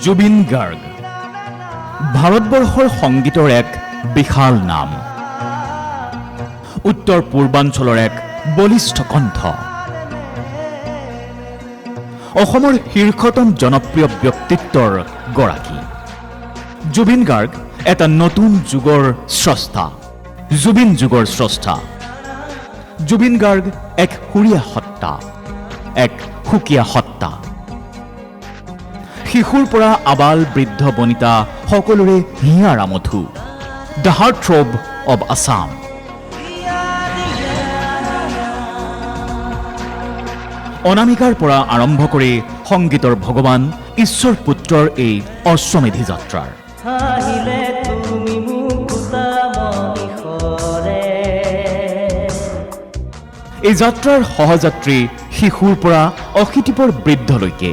জুবিন গাৰ্গ ভাৰতবৰ্ষৰ সংগীতৰ এক বিশাল নাম, উত্তৰ পূৰ্বাঞ্চলৰ এক বলিষ্ঠ কণ্ঠ, অসমৰ শীৰ্ষতম জনপ্ৰিয় ব্যক্তিত্বৰ গৰাকী। জুবিন গাৰ্গ এটা নতুন যুগৰ স্ৰষ্টা, জুবিন যুগৰ স্ৰষ্টা। জুবিন গাৰ্গ এক সুৰীয়া সত্তা, এক সুকীয়া সত্তা। শিশুৰ পৰা আবাল বৃদ্ধ বনিতা সকলোৰে হিয়াৰ আমঠু, the heart throb of Assam. অনামিকাৰ পৰা আৰম্ভ কৰি সংগীতৰ ভগৱান ঈশ্বৰ পুত্ৰৰ এই অশ্বমেধী যাত্ৰাৰ এই যাত্ৰাৰ সহযাত্ৰী শিশুৰ পৰা অশীতিপৰ বৃদ্ধলৈকে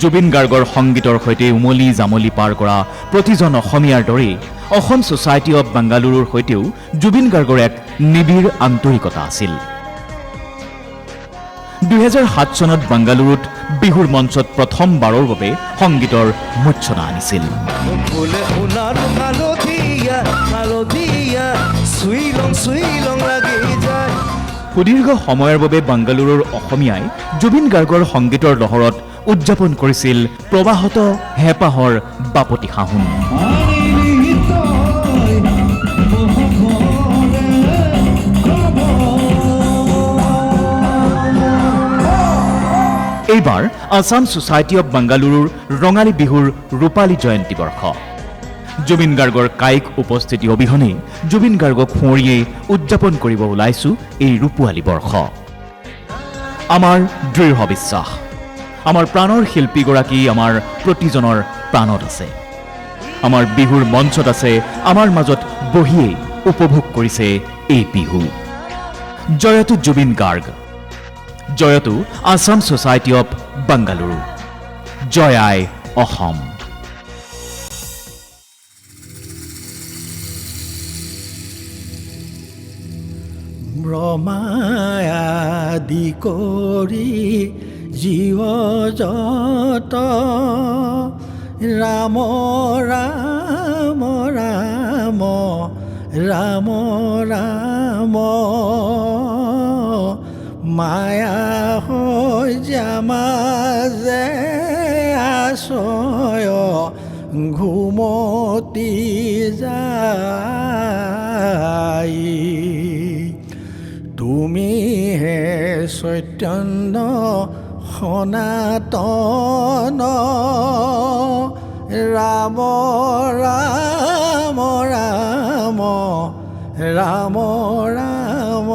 জুবিন গাৰ্গৰ সংগীতৰ সৈতে উমলি জামলি পাৰ কৰা প্ৰতিজন অসমীয়াৰ দৰেই অসম ছ'চাইটি অৱ বাংগালুৰুৰ সৈতেও জুবিন গাৰ্গৰ এক নিবিড় আন্তৰিকতা আছিল। 2007 চনত বাংগালুৰুত বিহুৰ মঞ্চত প্ৰথমবাৰৰ বাবে সংগীতৰ মূৰ্ছনা আনিছিল। সুদীৰ্ঘ সময়ৰ বাবে বাংগালুৰুৰ অসমীয়াই জুবিন গাৰ্গৰ সংগীতৰ লহৰত উদযাপন কৰিছিল প্ৰবাহত হেঁপাহৰ বাপতি সাহোন। এইবাৰ আছাম ছ'চাইটি অৱ বাংগালুৰুৰ ৰঙালী বিহুৰ ৰূপালী জয়ন্তী বৰ্ষ। জুবিন গাৰ্গৰ কায়িক উপস্থিতি অবিহনে জুবিন গাৰ্গক সুঁৱৰিয়েই উদযাপন কৰিব ওলাইছো এই ৰূপোৱালী বৰ্ষ। আমাৰ দৃঢ় বিশ্বাস, আমাৰ প্ৰাণৰ শিল্পীগৰাকী আমাৰ প্ৰতিজনৰ প্ৰাণত আছে, আমাৰ বিহুৰ মঞ্চত আছে, আমাৰ মাজত বহিয়েই উপভোগ কৰিছে এই বিহু। জয়তু জুবিন গাৰ্গ, জয়তু আছাম ছ'চাইটি অৱ বাংগালুৰু, জয়াই অসম। ব্ৰহ্মায়াদি কৰি জীৱ যত ৰাম ৰাম ৰাম ৰাম ৰাম মায়া হৈ যামাজে আশ্ৰয় ঘুমতি যায়। তুমি হে চৈতন্য সনাতন ৰাম ৰাম ৰাম ৰাম ৰাম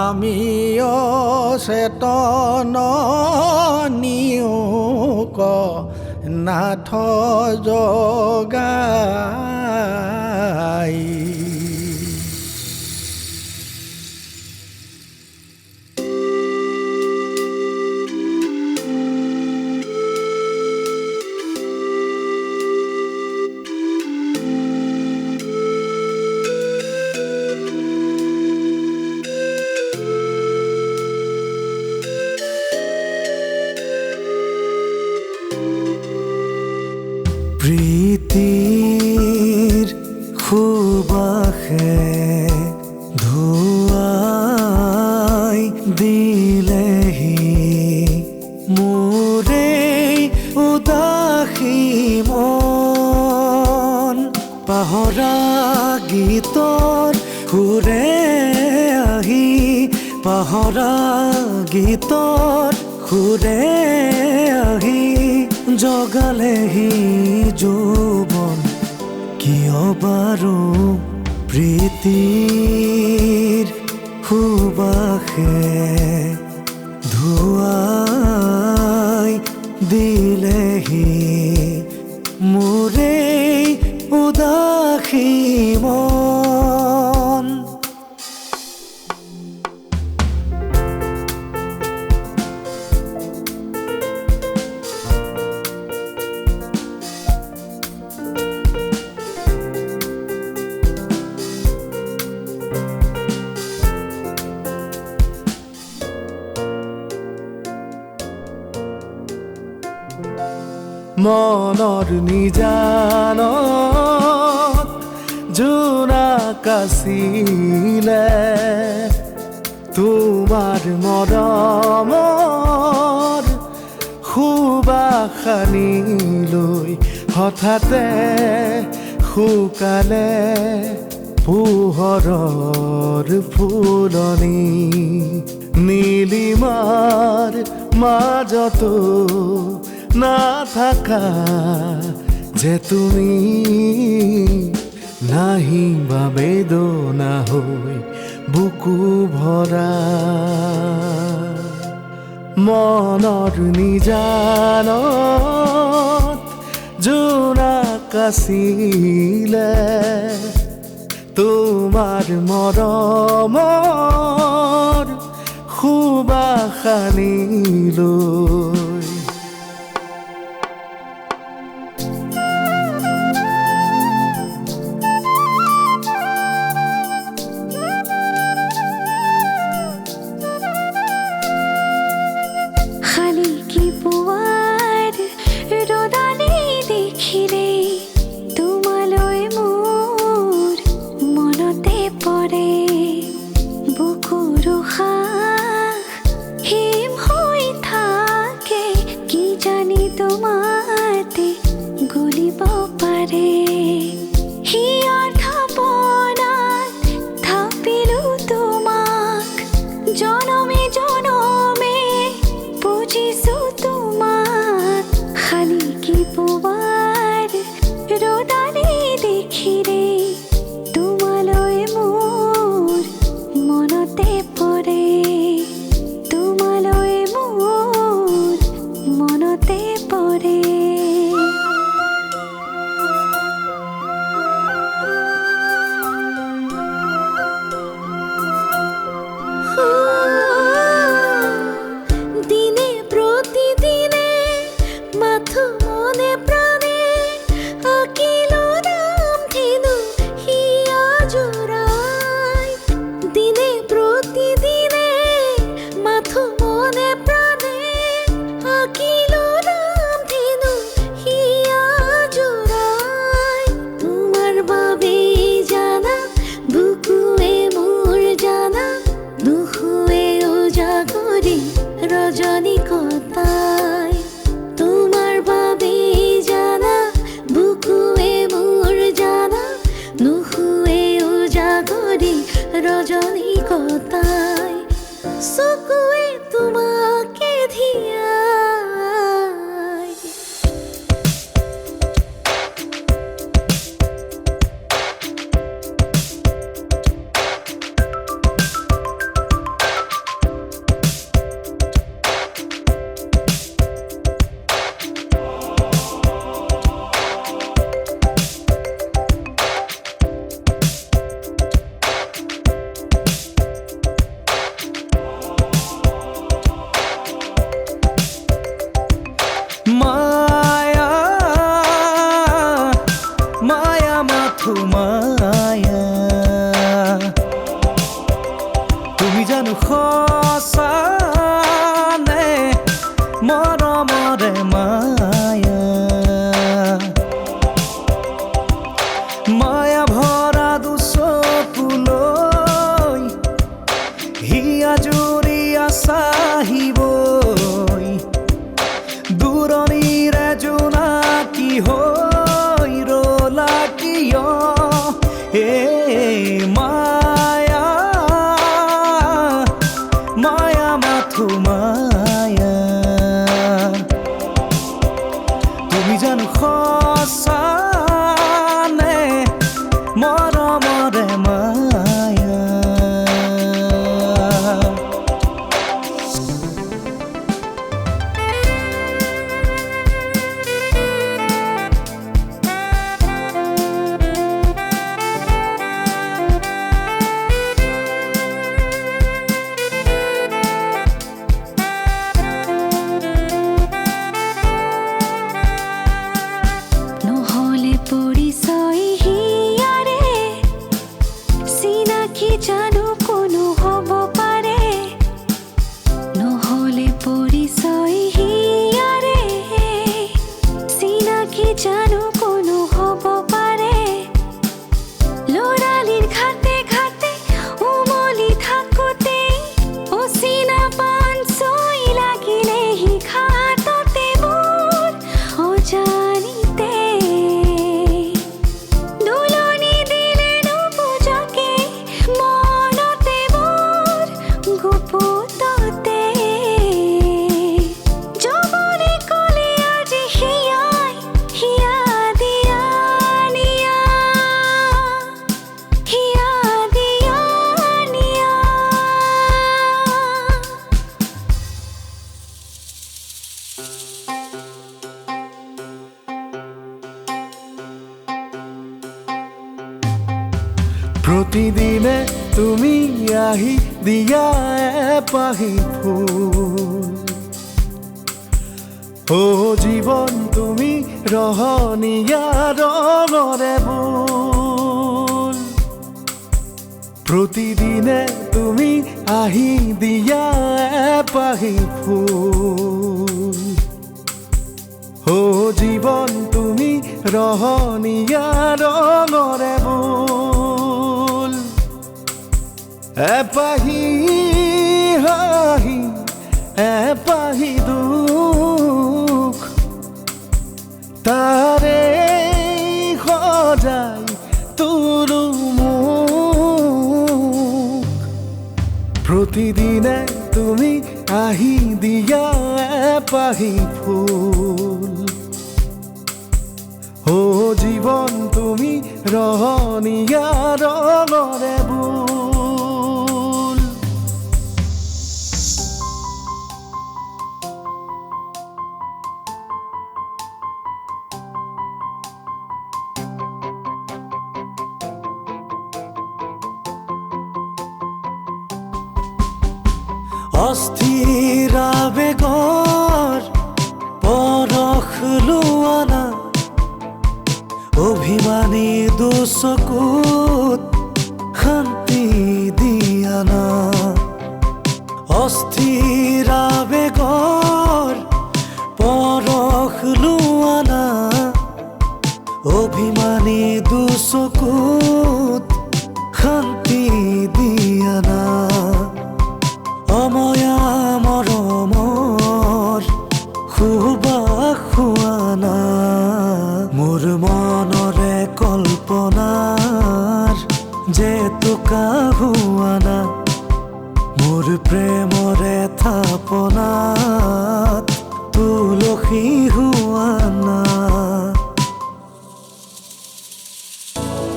আমি অচেতন নিয়োক নাথ জগাই। প্ৰীতিৰ সুবাসে ধুৱাই দিলেহি মোৰে উদাসী মন, পাহৰা গীতৰ সুৰে আহি, পাহৰা গীতৰ সুৰে আহি জগালেহি যৌৱন কিয় বাৰু প্ৰীতিৰ সুবাসে ধুৱাই দিলেহি মোৰে উদাসী মন। মনৰ নিজানত জোনাক আছিলে তোমাৰ মৰমৰ সুবাসনি লৈ হঠাতে শুকালে পোহৰৰ ফুলনি নীলিমাৰ মাজতো নাথাকা যে তুমি নাহিবা বেদনা হৈ বুকু ভৰা মনৰ নিজানত জোনাক আছিলে তোমাৰ মৰমৰ সুবাসনি লৈ ৰজনীকতায় চকুৱে তোমাকে ধিয়ায় মায়া তুমি জানো সঁচানে মৰমৰে মায়া মায়া ভৰা দুচকুলৈ হিয়া জুৰিয়া চাহিবই দূৰণিৰে জোনাকী হৈ ৰলা কিয় মায়া মায়া মাথো মায়া তুমি জানো সঁচানে মৰমৰে মায়া নহয় প্ৰতিদিনে তুমি আহি দিয়া এপাহি ফুল ও জীৱন তুমি ৰহণীয়া ৰঙৰে বুল প্ৰতিদিনে তুমি আহি দিয়া এপাহি ফুল ও জীৱন তুমি ৰহণীয়া ৰঙৰে বুল এপাহি হাঁহি এপাহি দুখ তাৰে সজাই তোৰো মুখ প্ৰতিদিনে তুমি আহি দিয়া এপাহি ফুল ও জীৱন তুমি ৰহণীয়া ৰঙৰে বুল অস্থিৰ আবেগৰ পৰশ লোৱানা অভিমানী দুচকুত শান্তি দিয়া না অস্থিৰ আবেগৰ পৰশ লোৱানা অভিমানী দুচকুত শান্তি দিয়া না অময়া মৰমৰ সুবাস খোৱানা মোৰ মনৰে কল্পনাৰ জেতুকা হোৱানা মোৰ প্ৰেমৰে থাপনাত তুলসী হোৱানা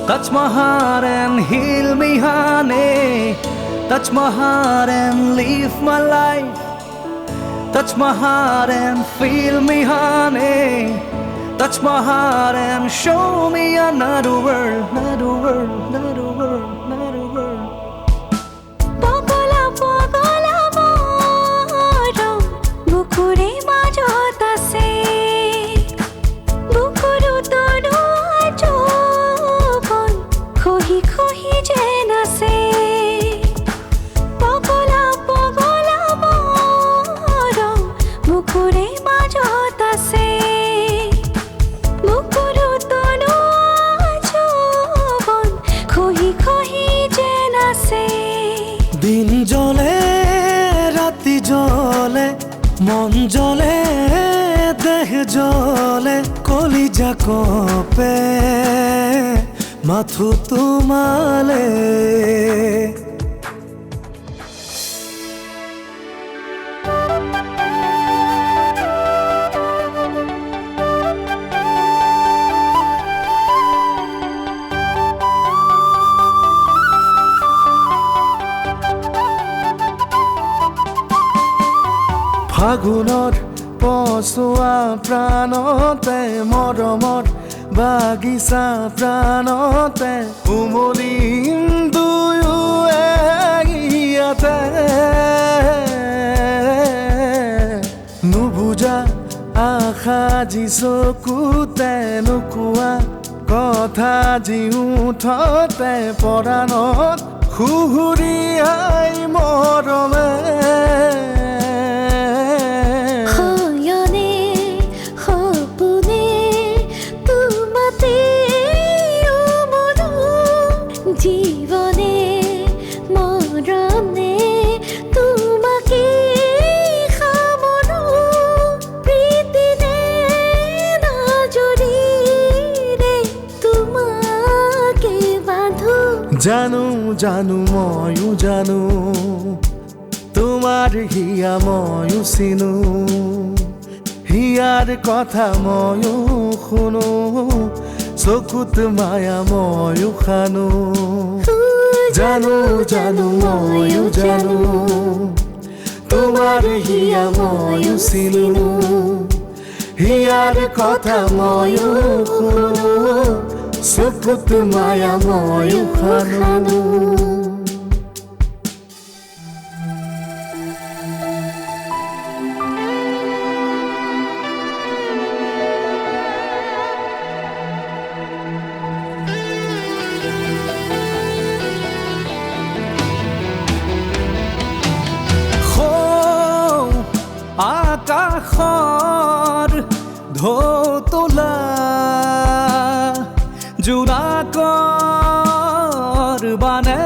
Touch my heart and heal me, honey. Touch my heart and live my life. Touch my heart and feel me, honey. Touch my heart and show me another world, another world, another world, another world. পগলা পগলা মৰম বুকুৰে মাজত আছে বুকুৰো তনু যৌৱন খহি খহি যেন আছে পগলা পগলা মৰম বুকুৰে মাজত আছে বুকুৰো তনু যৌৱন খহি খহি যেন আছে দিন জ্বলে ৰাতি জ্বলে মন জ্বলে দেহ জ্বলে কলিজা কপে মাথো তোমালে ফাগুনৰ পচোৱা প্ৰাণতে মৰমৰ বাগিচা প্ৰাণতে উমলিম দুয়ো ইয়াতে নুবুজা আশা যি চকুতে নোকোৱা কথা যি উঠতে পৰাণত সুহুৰিয়াই মৰমে হয়নে সপোনে তোমাতে মনো জীবনে মৰণে তোমাকে সামৰো প্ৰীতিনে নজৰিৰে তোমাকে বাঁধো জানো জানো ময়ো জানো তোমাৰ হিয়া ময়ো চিনো হিয়াৰ কথা ময়ো শুনো চকুত মায়া ময়ো খানো জানো জানো ময়ো জানো তোমাৰ হিয়া ময়ো চিনো হিয়াৰ কথা ময়ো শুনো চকুত মায়া ময়ো খানো আকাশৰ ঢৌ তোলা জোনাকৰ বানে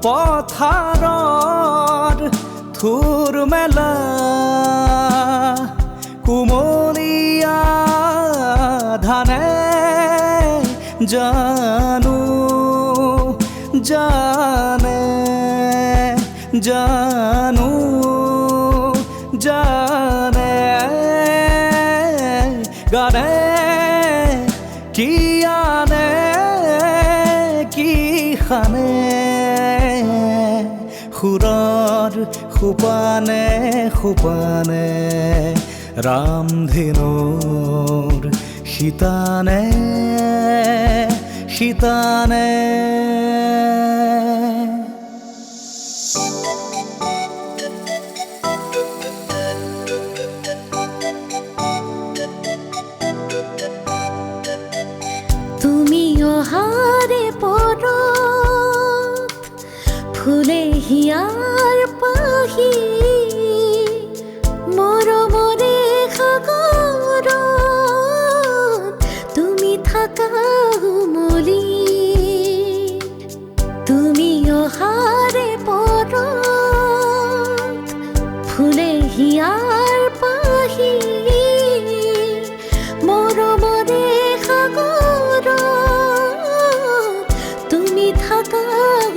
পথাৰৰ থুৰ মেলা কুমলীয়া ধানে জানো জানে জানো জানে গানে কি আনে কি খানে সুৰৰ সোপানে সোপানে ৰামধেনুৰ শীতানে শীতানে তুমি অহাৰে পৰত ফুলে হিয়াৰ পাহি মৰমৰে সাগৰত তুমি থাকা উমলি তুমি অহাৰে পৰত ফুলে হিয়াৰ পাহি মৰমৰে সাগৰত তুমি থাকা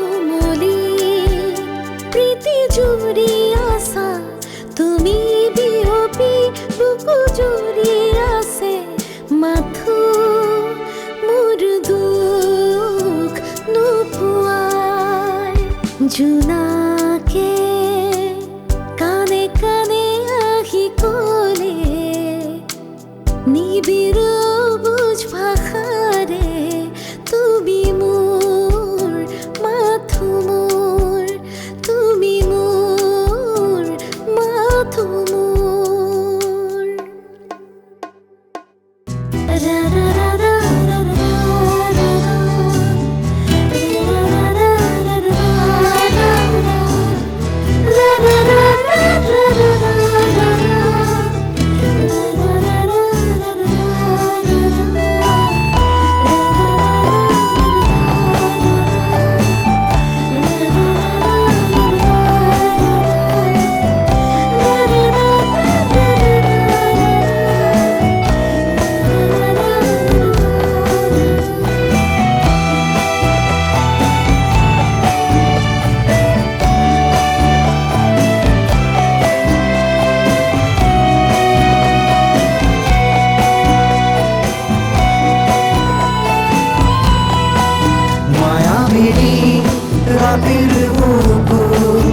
উমলি প্ৰীতি জুৰি আছা তুমি বিয়পি বুকু জুৰি আছে মাথো মোৰ দুখ নোপোৱাই জোনাকে কানে কানে আহি কলে নিবিড় বুজ ভাষাৰে তুমি মোৰ মাথো মোৰ তুমি মোৰ মাথো মোৰ ৰা ৰা ৰা ৰা ৰা ৰা ৰা ৰাতেৰ বুকুৰ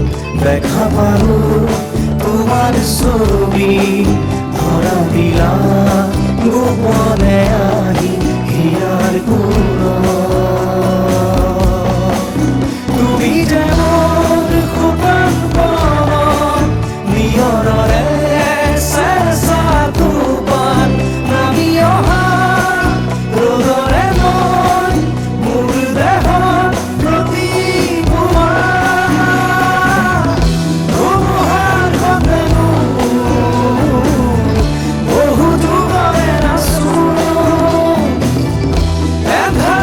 দেখা পাৰো তোমাৰ ছবি ধৰা দিলা গোপনে আহি হিয়াৰ তুমি যেমন খোপান পবন নিয়ৰৰে চেঁচা তোপান নামি অহা ৰ'দৰে মন মোৰ দেহত रा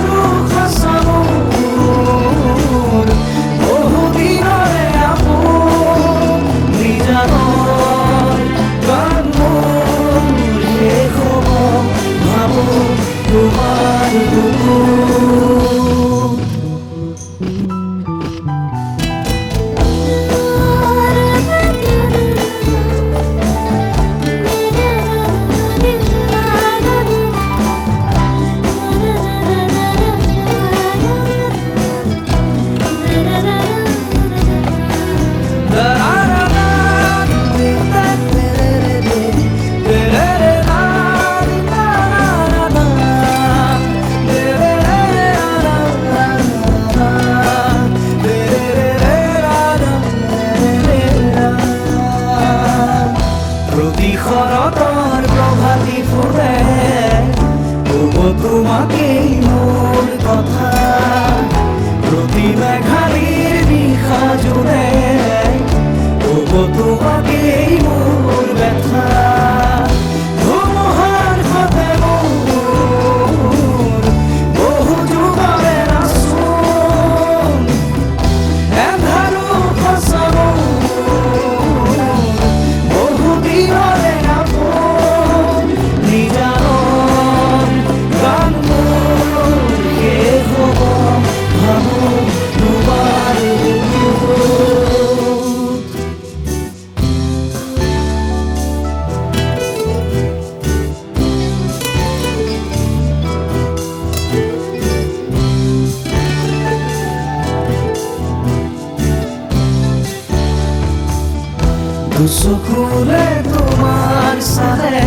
দুচকুলে তোমাৰ চালে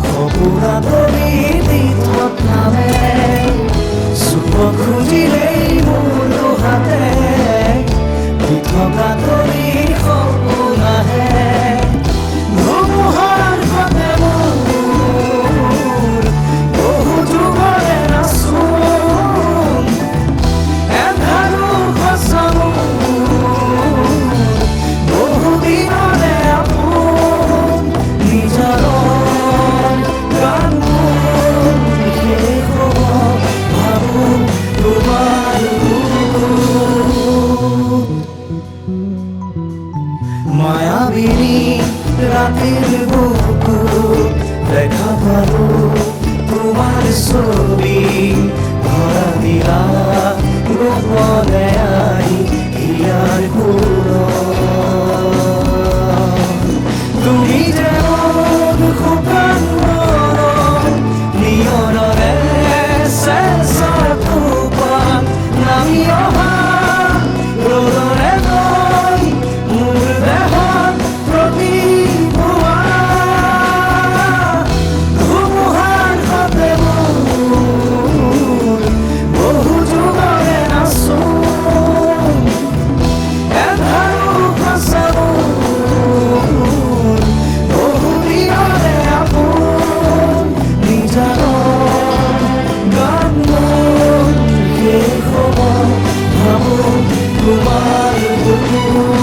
সপোনা তৰি দি থকামে চুপ খুজিলেই মোৰ হাতে দি থকা তৰি সপোন আহে ধুমুহাৰ সতে মোৰ বহু যুগৰে নাচোন এন্ধাৰো সঁচা বহু দিনৰে আপোন নিজৰ গান মোৰ শেষ হ'ব ভাবোঁ তোমাৰ মায়াবিনী ৰাতিৰ বুকুত দেখা পালোঁ তোমাৰ ছবি ধৰা দিলা গোপনে আহি ইয়াৰ তুমি যে শুকান নিয়নৰে চেঁচা থোপাত নামি অহা ৰ'দৰে গৈ মোৰ দেহত প্ৰতিপুৱা ধুমুহাৰ সতে মোৰ বহু যুগৰে নাচোন এন্ধাৰো সঁচা মোৰ বহু দিনৰে আপোন নিজৰ গান মোৰ শেষ হ'ব ভাবোঁ তোমাৰ বুকুত